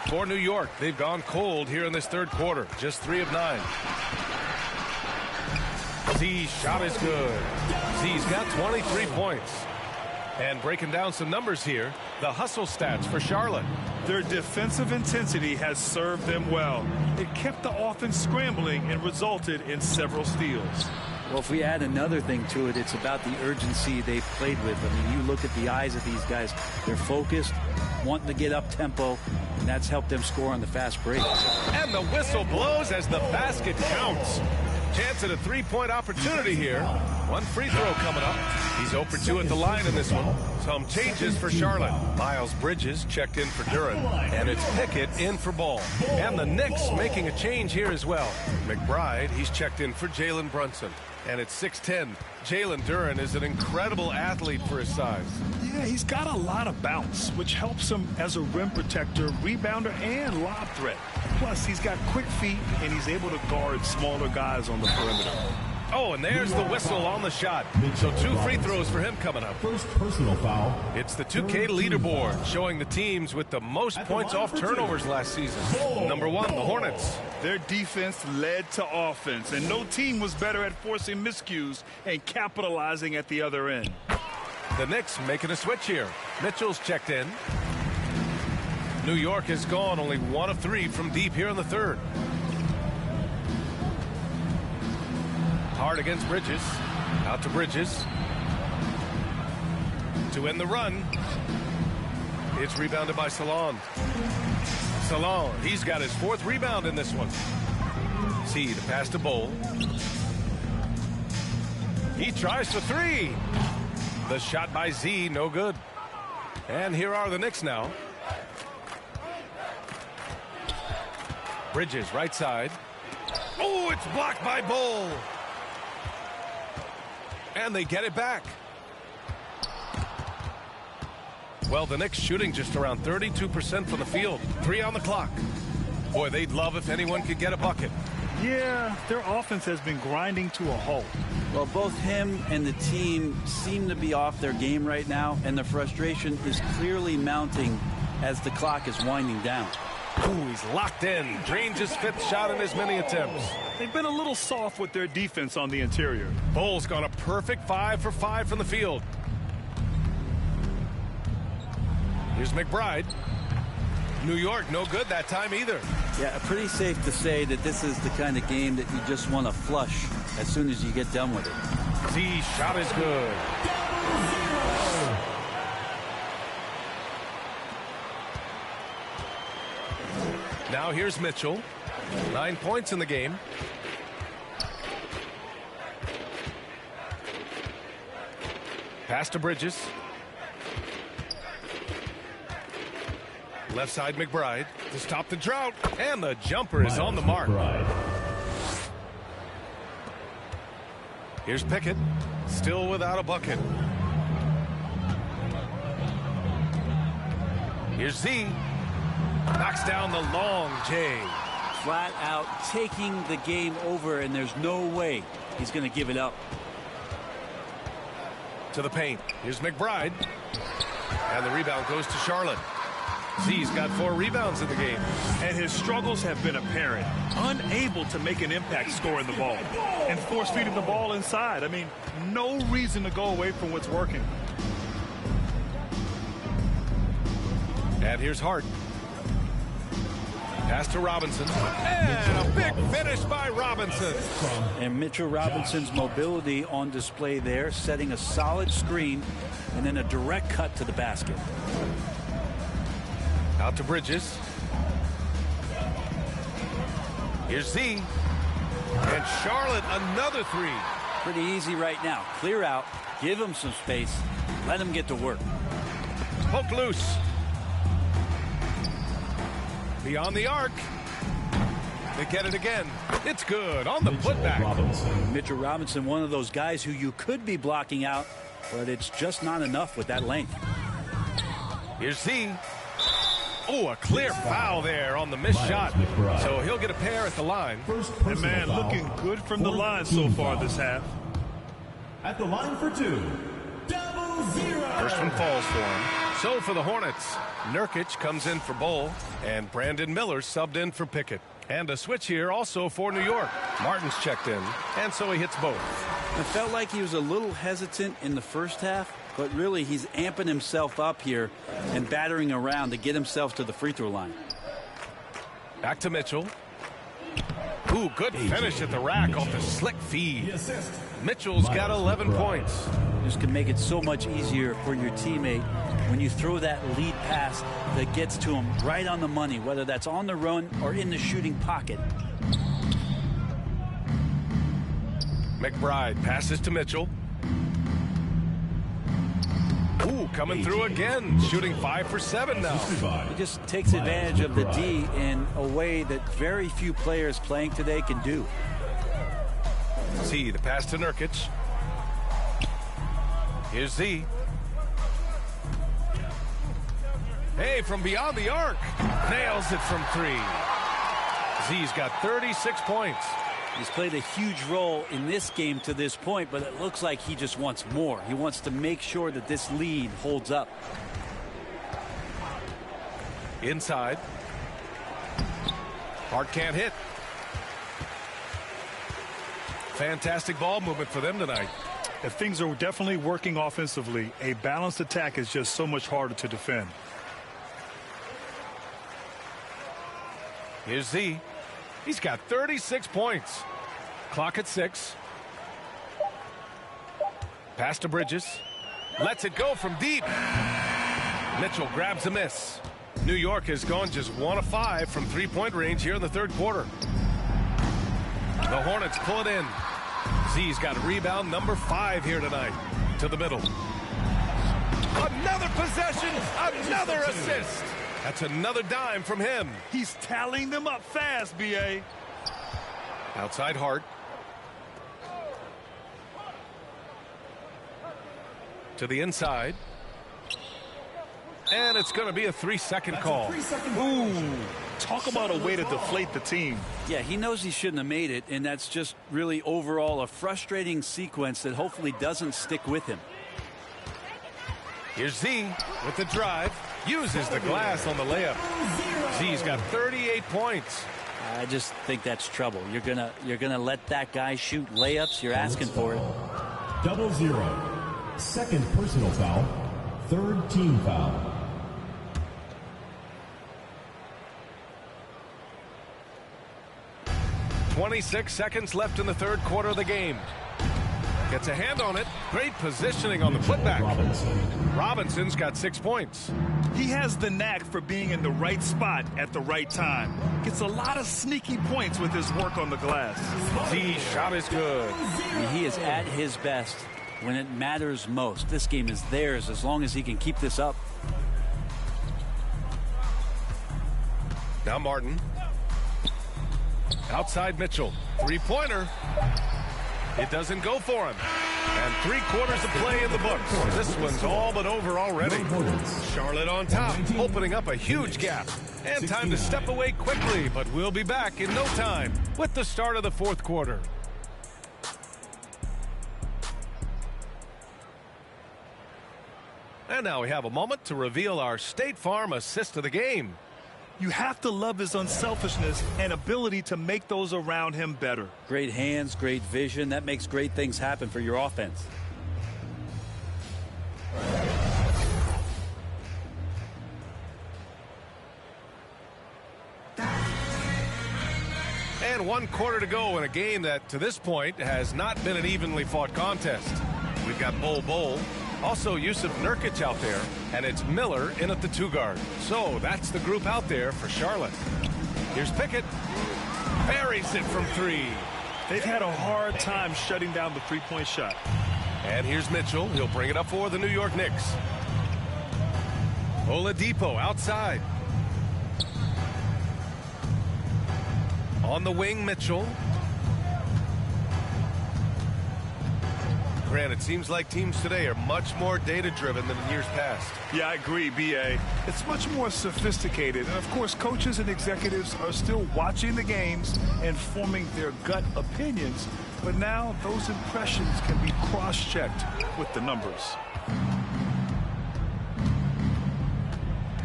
For New York, they've gone cold here in this third quarter. Just 3 of 9. Z's shot is good. Z's got 23 points. And breaking down some numbers here, the hustle stats for Charlotte. Their defensive intensity has served them well. It kept the offense scrambling and resulted in several steals. Well, if we add another thing to it, it's about the urgency they've played with. I mean, you look at the eyes of these guys. They're focused, wanting to get up tempo, and that's helped them score on the fast break. And the whistle blows as the basket counts. Chance at a 3-point opportunity here. 1 free throw coming up. He's 0 for 2 at the line in this one. Some changes for Charlotte. Miles Bridges checked in for Duren. And it's Pickett in for Ball. And the Knicks making a change here as well. McBride, he's checked in for Jalen Brunson. And it's 6-10. Jalen Duren is an incredible athlete for his size. Yeah, he's got a lot of bounce, which helps him as a rim protector, rebounder, and lob threat. Plus, he's got quick feet, and he's able to guard smaller guys on the perimeter. Oh, and there's the whistle on the shot. So 2 free throws for him coming up. First personal foul. It's the 2K leaderboard showing the teams with the most points off turnovers last season. Number 1, the Hornets. Their defense led to offense, and no team was better at forcing miscues and capitalizing at the other end. The Knicks making a switch here. Mitchell's checked in. New York has gone only 1 of 3 from deep here in the third. Hard against Bridges. Out to Bridges. To end the run. It's rebounded by Salon. Salon, he's got his 4th rebound in this one. See the pass to Bowl. He tries for 3. The shot by Z, no good. And here are the Knicks now. Bridges, right side. Oh, it's blocked by Bowl. And they get it back. Well, the Knicks shooting just around 32% from the field. 3 on the clock. Boy, they'd love if anyone could get a bucket. Yeah, their offense has been grinding to a halt. Well, both him and the team seem to be off their game right now, and the frustration is clearly mounting as the clock is winding down. Ooh, he's locked in. Drains his 5th shot in as many attempts. They've been a little soft with their defense on the interior. Bull's gone a perfect 5 for 5 from the field. Here's McBride. New York, no good that time either. Yeah, pretty safe to say that this is the kind of game that you just want to flush as soon as you get done with it. Z shot is good. Now here's Mitchell. 9 points in the game. Pass to Bridges. Left side McBride to stop the drought. And the jumper is on the mark. Here's Pickett. Still without a bucket. Here's Z. Knocks down the long J. Flat out taking the game over, and there's no way he's going to give it up. To the paint. Here's McBride. And the rebound goes to Charlotte. Z's got 4 rebounds in the game. And his struggles have been apparent. Unable to make an impact scoring the ball. And force feeding the ball inside. I mean, no reason to go away from what's working. And here's Hart. Pass to Robinson. And a big finish by Robinson. And Mitchell Robinson's mobility on display there, setting a solid screen and then a direct cut to the basket. Out to Bridges. Here's Z. And Charlotte, another 3. Pretty easy right now. Clear out, give him some space, let him get to work. Poke loose. Beyond the arc. They get it again. It's good on the putback. Mitchell Robinson, one of those guys who you could be blocking out, but it's just not enough with that length. Here's Z. Oh, a clear foul there on the missed shot. So he'll get a pair at the line. And man, looking good from the line so far this half. At the line for 2. Double zero. First one falls for him. So for the Hornets, Nurkic comes in for Bull, and Brandon Miller subbed in for Pickett. And a switch here also for New York. Martin's checked in, and so he hits both. It felt like he was a little hesitant in the first half, but really he's amping himself up here and battering around to get himself to the free throw line. Back to Mitchell. Ooh, good finish at the rack off the slick feed. Mitchell's got 11 points. This can make it so much easier for your teammate when you throw that lead pass that gets to him right on the money, whether that's on the run or in the shooting pocket. McBride passes to Mitchell. Ooh, coming through again, shooting 5 for 7 now. He just takes advantage of the D in a way that very few players playing today can do. Z, the pass to Nurkic. Here's Z. Hey, from beyond the arc. Nails it from 3. Z's got 36 points. He's played a huge role in this game to this point, but it looks like he just wants more. He wants to make sure that this lead holds up. Inside. Hart can't hit. Fantastic ball movement for them tonight. If things are definitely working offensively, a balanced attack is just so much harder to defend. Here's Z. He's got 36 points. Clock at 6. Pass to Bridges. Lets it go from deep. Mitchell grabs a miss. New York has gone just 1 of 5 from three-point range here in the third quarter. The Hornets pull it in. Z's got rebound number 5 here tonight. To the middle. Another possession, another assist. That's another dime from him. He's tallying them up fast, B.A. Outside Hart. To the inside. And it's going to be a 3-second call. Ooh, talk about a way to deflate the team. Yeah, he knows he shouldn't have made it, and that's just really overall a frustrating sequence that hopefully doesn't stick with him. Here's Z with the drive. Uses the glass on the layup. Z's got 38 points. I just think that's trouble. You're gonna let that guy shoot layups. You're asking for it. 0-0. Second personal foul. Third team foul. .26 seconds left in the third quarter of the game. Gets a hand on it. Great positioning on the putback. Robinson's got 6 points. He has the knack for being in the right spot at the right time. Gets a lot of sneaky points with his work on the glass. Z shot is good. He is at his best when it matters most. This game is theirs as long as he can keep this up. Now Martin. Outside Mitchell. Three-pointer. It doesn't go for him. And 3/4 of play in the books. This one's all but over already. Charlotte on top, opening up a huge gap. And time to step away quickly, but we'll be back in no time with the start of the fourth quarter. And now we have a moment to reveal our State Farm assist of the game. You have to love his unselfishness and ability to make those around him better. Great hands, great vision. That makes great things happen for your offense. And 1 quarter to go in a game that, to this point, has not been an evenly fought contest. We've got Bol, also Yusuf Nurkic out there, and it's Miller in at the 2 guard. So that's the group out there for Charlotte. Here's Pickett. Buries it from 3. They've had a hard time shutting down the three-point shot. And here's Mitchell. He'll bring it up for the New York Knicks. Oladipo outside. On the wing, Mitchell. Grant, it seems like teams today are much more data-driven than in years past. Yeah, I agree, B.A. It's much more sophisticated. And, of course, coaches and executives are still watching the games and forming their gut opinions. But now those impressions can be cross-checked with the numbers.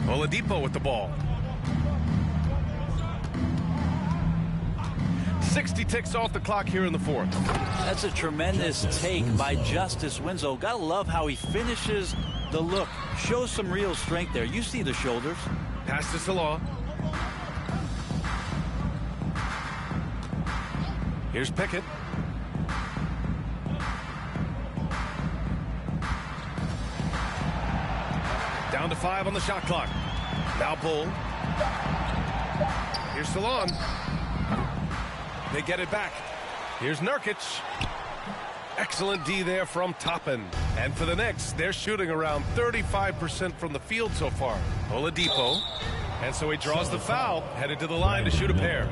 Oladipo with the ball. 60 ticks off the clock here in the fourth. That's a tremendous take by Justice Winslow. Gotta love how he finishes the look. Shows some real strength there. You see the shoulders. Pass to Salah. Here's Pickett. Down to 5 on the shot clock. Now Bull. Here's Salon. They get it back. Here's Nurkic. Excellent D there from Toppin. And for the Knicks, they're shooting around 35% from the field so far. Oladipo. And so he draws the foul, headed to the line to shoot a pair.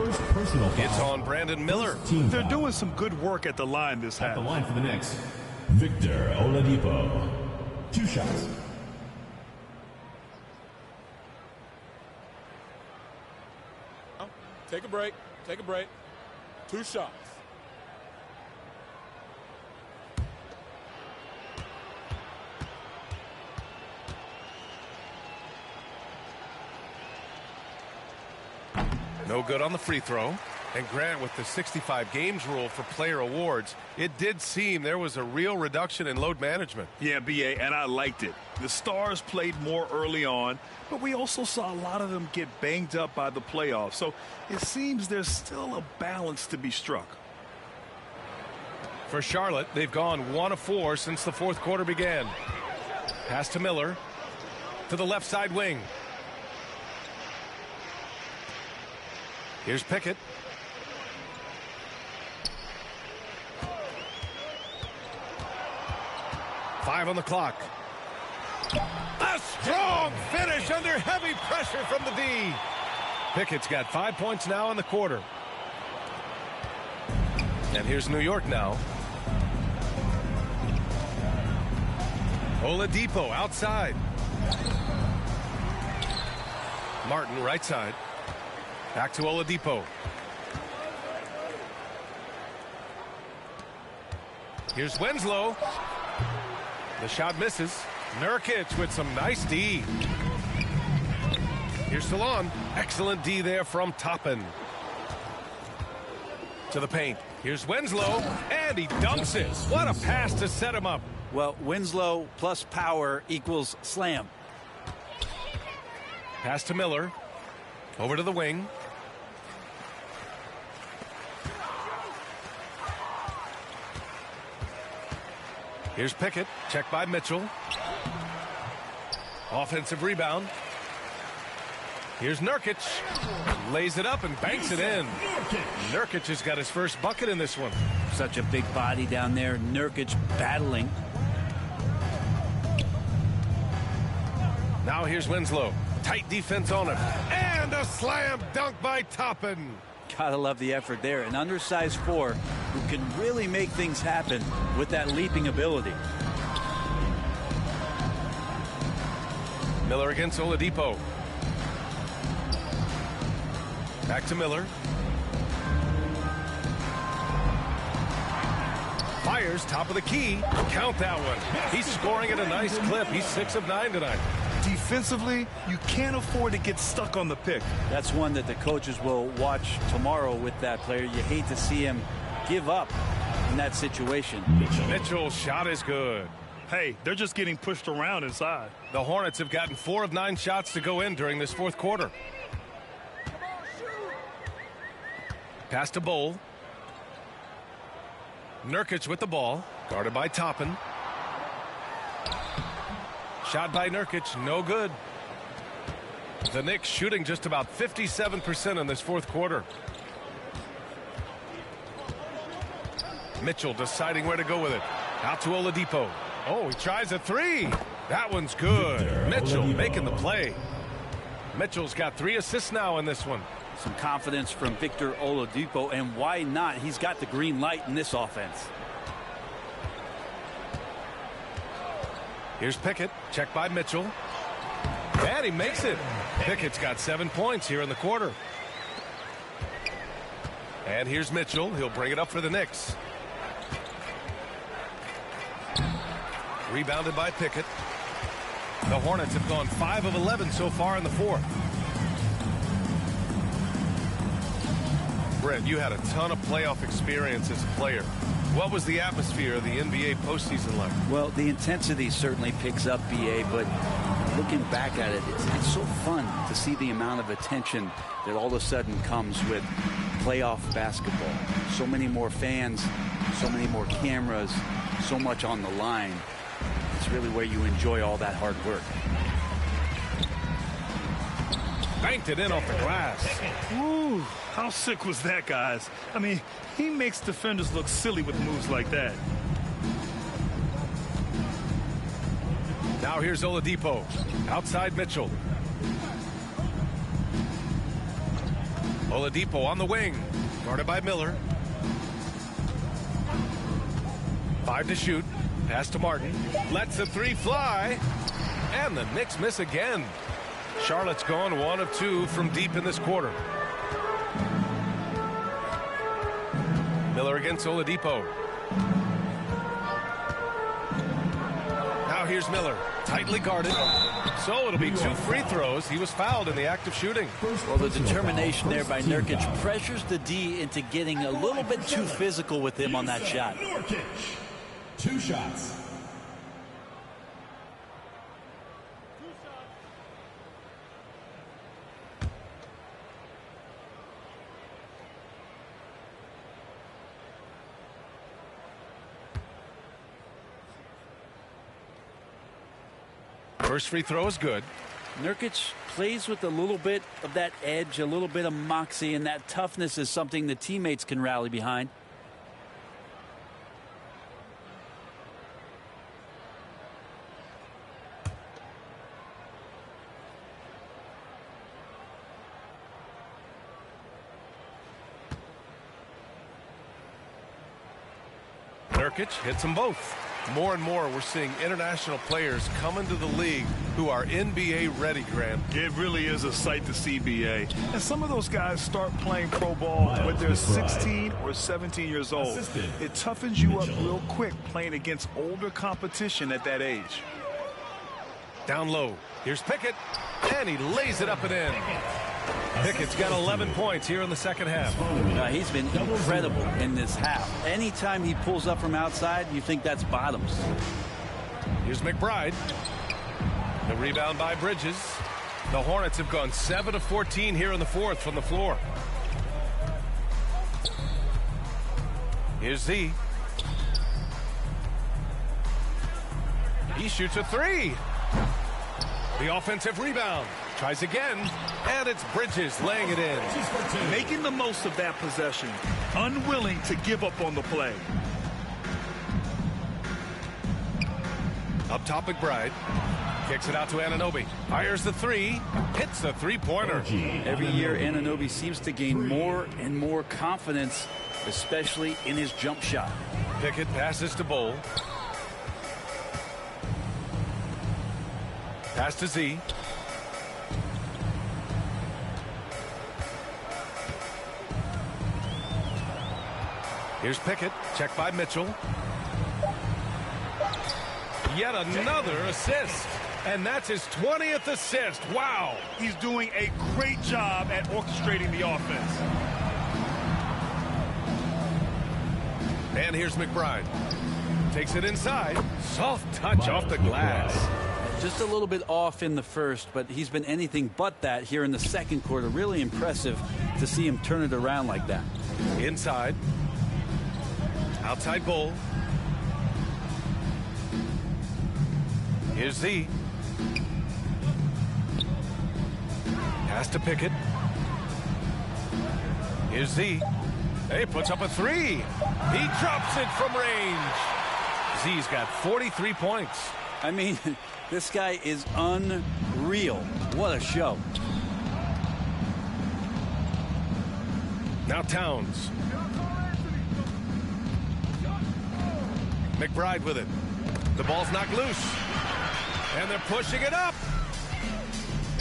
First personal foul. It's on Brandon Miller. They're doing some good work at the line this half. At the line for the Knicks, Victor Oladipo. 2 shots. Take a break. Take a break. 2 shots. No good on the free throw. And Grant, with the 65 games rule for player awards, it did seem there was a real reduction in load management. Yeah, B.A., and I liked it. The stars played more early on, but we also saw a lot of them get banged up by the playoffs. So it seems there's still a balance to be struck. For Charlotte, they've gone 1 of 4 since the fourth quarter began. Pass to Miller. To the left side wing. Here's Pickett. Five on the clock. A strong finish under heavy pressure from the D. Pickett's got 5 points now in the quarter. And here's New York now. Oladipo outside. Martin right side. Back to Oladipo. Here's Winslow. The shot misses. Nurkic with some nice D. Here's Salon. Excellent D there from Toppin. To the paint. Here's Winslow. And he dunks it. What a pass to set him up. Well, Winslow plus power equals slam. Pass to Miller. Over to the wing. Here's Pickett. Checked by Mitchell. Offensive rebound. Here's Nurkic. Lays it up and banks it in. Nurkic has got his first bucket in this one. Such a big body down there. Nurkic battling. Now here's Winslow. Tight defense on him. And a slam dunk by Toppin. Gotta love the effort there. An undersized 4 who can really make things happen with that leaping ability. Miller against Oladipo. Back to Miller. Fires top of the key. Count that one. He's scoring at a nice clip. He's 6 of 9 tonight. Defensively, you can't afford to get stuck on the pick. That's one that the coaches will watch tomorrow with that player. You hate to see him give up in that situation. Mitchell's shot is good. Hey, they're just getting pushed around inside. The Hornets have gotten 4 of 9 shots to go in during this fourth quarter. Pass to Bowl. Nurkic with the ball. Guarded by Toppin. Shot by Nurkic, no good. The Knicks shooting just about 57% in this fourth quarter. Mitchell deciding where to go with it. Out to Oladipo. Oh, he tries a 3. That one's good. Mitchell making the play. Mitchell's got 3 assists now in this one. Some confidence from Victor Oladipo, and why not? He's got the green light in this offense. Here's Pickett. Checked by Mitchell. And he makes it. Pickett's got 7 points here in the quarter. And here's Mitchell. He'll bring it up for the Knicks. Rebounded by Pickett. The Hornets have gone 5 of 11 so far in the fourth. Brent, you had a ton of playoff experience as a player. What was the atmosphere of the NBA postseason like? Well, the intensity certainly picks up, BA, but looking back at it, it's so fun to see the amount of attention that all of a sudden comes with playoff basketball. So many more fans, so many more cameras, so much on the line. It's really where you enjoy all that hard work. Banked it in off the glass. Ooh, how sick was that, guys? I mean, he makes defenders look silly with moves like that. Now here's Oladipo. Outside Mitchell. Oladipo on the wing, guarded by Miller. 5 to shoot. Pass to Martin. Lets the 3 fly. And the Knicks miss again. Charlotte's gone 1 of 2 from deep in this quarter. Miller against Oladipo. Now here's Miller. Tightly guarded. So it'll be 2 free throws. He was fouled in the act of shooting. Well, the determination there by Nurkic pressures the D into getting a little bit too physical with him on that shot. 2 shots. First free throw is good. Nurkic plays with a little bit of that edge, a little bit of moxie, and that toughness is something the teammates can rally behind. Nurkic hits them both. More and more, we're seeing international players come into the league who are NBA ready, Grant. It really is a sight to see, BA. And some of those guys start playing pro ball when they're 16 or 17 years old. It toughens you up real quick playing against older competition at that age. Down low. Here's Pickett. And he lays it up and in. Pickett's got 11 points here in the second half. He's been incredible in this half. Anytime he pulls up from outside, you think that's bottoms. Here's McBride. The rebound by Bridges. The Hornets have gone 7 of 14 here in the fourth from the floor. Here's Z. He shoots a 3. The offensive rebound. Tries again, and it's Bridges laying it in. Making the most of that possession. Unwilling to give up on the play. Up top, McBride. Kicks it out to Anunoby. Fires the 3. Hits the three-pointer. Every year, Anunoby seems to gain more and more confidence, especially in his jump shot. Pickett passes to Bull. Pass to Z. Here's Pickett. Checked by Mitchell. Yet another assist. And that's his 20th assist. Wow. He's doing a great job at orchestrating the offense. And here's McBride. Takes it inside. Soft touch off the glass. Just a little bit off in the first, but he's been anything but that here in the second quarter. Really impressive to see him turn it around like that. Inside. Outside Bull. Here's Z. Pass to Pickett. Here's Z. He puts up a 3. He drops it from range. Z's got 43 points. I mean, this guy is unreal. What a show. Now Towns. McBride with it. The ball's knocked loose. And they're pushing it up.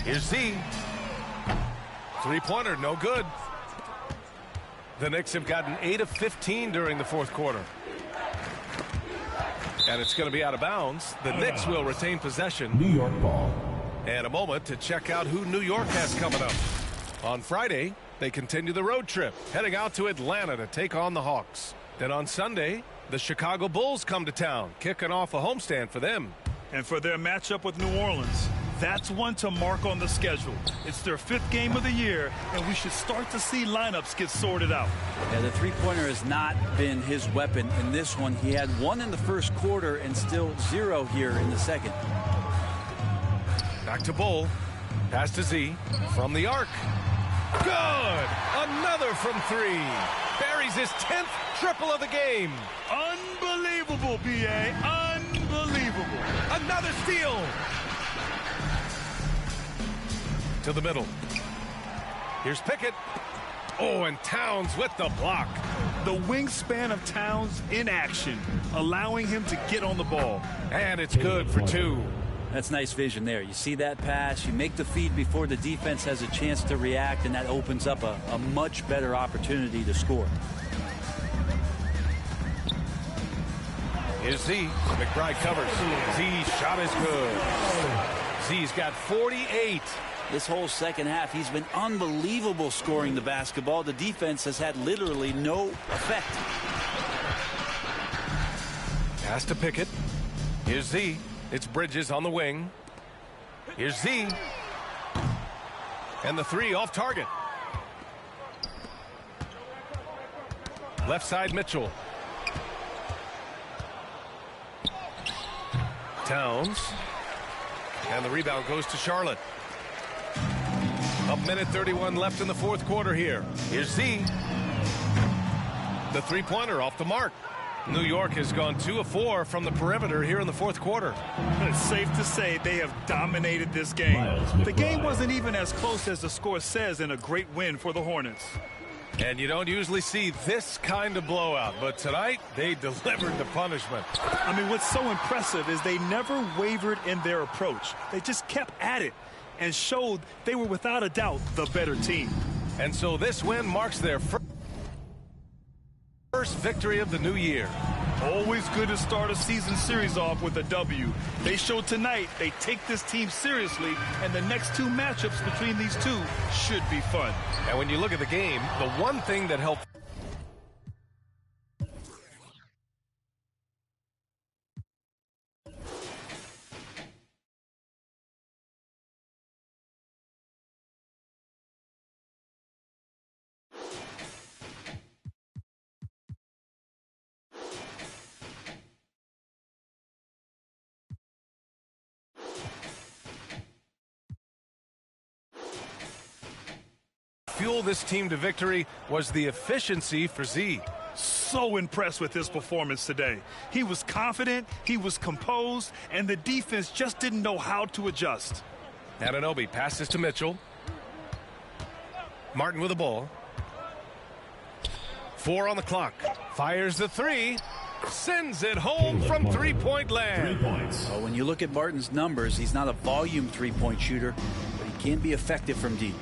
Here's Z. Three-pointer, no good. The Knicks have gotten 8 of 15 during the fourth quarter. And it's going to be out of bounds. The Knicks will retain possession. New York ball. And a moment to check out who New York has coming up. On Friday, they continue the road trip, heading out to Atlanta to take on the Hawks. Then on Sunday, the Chicago Bulls come to town, kicking off a homestand for them. And for their matchup with New Orleans, that's one to mark on the schedule. It's their 5th game of the year, and we should start to see lineups get sorted out. Yeah, the three-pointer has not been his weapon in this one. He had 1 in the first quarter and still 0 here in the second. Back to Bull. Pass to Z. From the arc. Good! Another from 3. Buries his 10th triple of the game. Unbelievable, B.A. Unbelievable. Another steal. To the middle. Here's Pickett. Oh, and Towns with the block. The wingspan of Towns in action, allowing him to get on the ball. And it's good for 2. That's nice vision there. You see that pass, you make the feed before the defense has a chance to react, and that opens up a much better opportunity to score. Here's Z. McBride covers. Z's shot is good. Z's got 48. This whole second half, he's been unbelievable scoring the basketball. The defense has had literally no effect. Pass to Pickett. Here's Z. It's Bridges on the wing. Here's Z. And the 3 off target. Left side Mitchell. Towns. And the rebound goes to Charlotte. A minute 31 left in the fourth quarter here. Here's Z. The three-pointer off the mark. New York has gone 2 of 4 from the perimeter here in the fourth quarter. It's safe to say they have dominated this game. The game wasn't even as close as the score says in a great win for the Hornets. And you don't usually see this kind of blowout, but tonight they delivered the punishment. I mean, what's so impressive is they never wavered in their approach. They just kept at it and showed they were without a doubt the better team. And so this win marks their first victory of the new year. Always good to start a season series off with a W. They showed tonight they take this team seriously, and the next 2 matchups between these two should be fun. And when you look at the game, the one thing that helped fuel this team to victory was the efficiency for Z. So impressed with his performance today. He was confident, he was composed, and the defense just didn't know how to adjust. Anunoby passes to Mitchell. Martin with the ball. 4 on the clock. Fires the 3. Sends it home from three-point land. 3 points. Well, when you look at Martin's numbers, he's not a volume three-point shooter, but he can be effective from deep.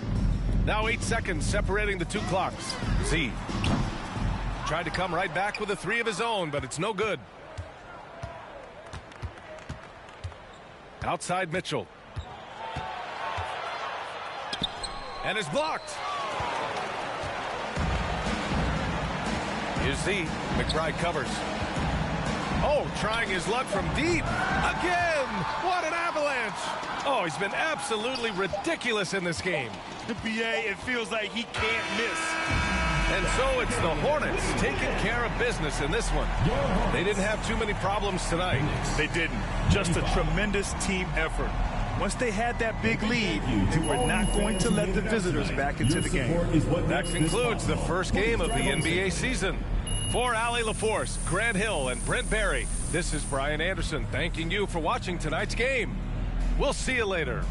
Now 8 seconds separating the 2 clocks. Z tried to come right back with a 3 of his own, but it's no good. Outside Mitchell. And it's blocked. Here's Z. McBride covers. Oh, trying his luck from deep. Again! What an avalanche! Oh, he's been absolutely ridiculous in this game. The BA, it feels like he can't miss. And so it's the Hornets taking care of business in this one. They didn't have too many problems tonight. They didn't. Just a tremendous team effort. Once they had that big lead, they were not going to let the visitors back into the game. That concludes the first game of the NBA season. For Allie LaForce, Grant Hill, and Brent Barry, this is Brian Anderson thanking you for watching tonight's game. We'll see you later.